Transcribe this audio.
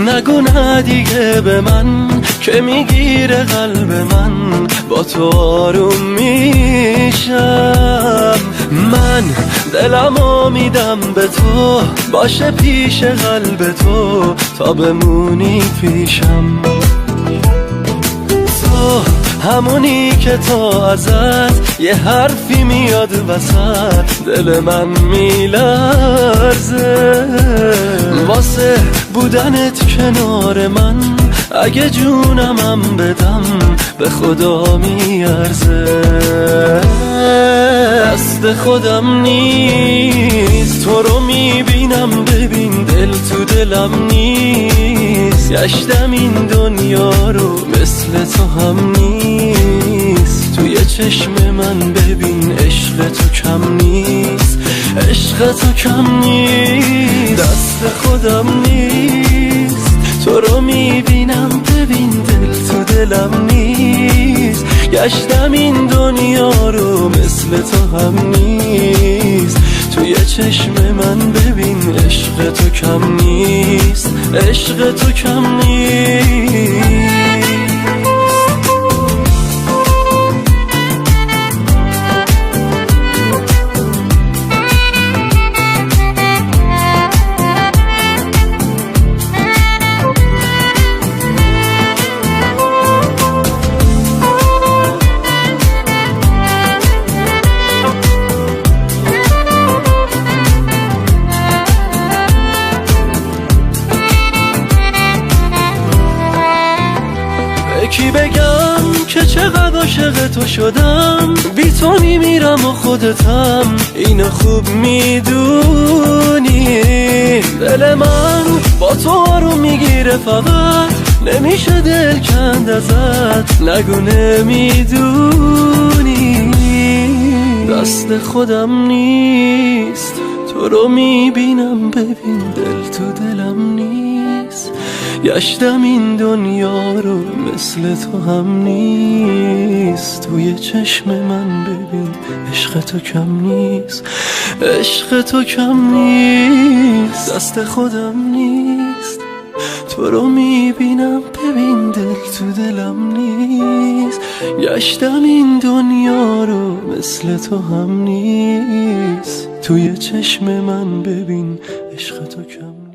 نگو نه دیگه به من که میگیره قلب من، با تو آروم میشم. من دلمو میدم به تو، باشه پیش قلب تو تا بمونی پیشم. تو همونی که تا ازت یه حرفی میاد وسط دل من میلرزه. واسه بودنت کنار من اگه جونمم بدم به خدا میارزه. دست خودم نیست، تو رو میبینم ببین دل تو دلم نیست. گشتم این دنیا رو مثل تو هم نیست. توی چشم من ببین عشق تو کم نیست، عشق تو کم نیست. دست خودم نیست، تو رو میبینم ببین دل تو دلم نیست. گشتم این دنیا رو مثل تو هم نیست. توی چشم من ببین عشق تو کم نیست، عشق تو کم نیست. کی بگم که چقدر عاشق تو شدم، بی تو میمیرم و خودتم اینو خوب میدونی. دل من با تو آروم میگیره فقط نمیشه دل کند ازت، نگو نمیدونی. دست خودم نیست، تو رو میبینم ببین دل تو دلم نیست. گشتم این دنیا رو مثل تو هم نیست. توی چشم من ببین عشق تو کم نیست، عشق تو کم نیست. دست خودم نیست، تو رو میبینم ببین دل تو دلم نیست. گشتم این دنیا رو مثل تو هم نیست. توی چشم من ببین عشق تو کم نیست.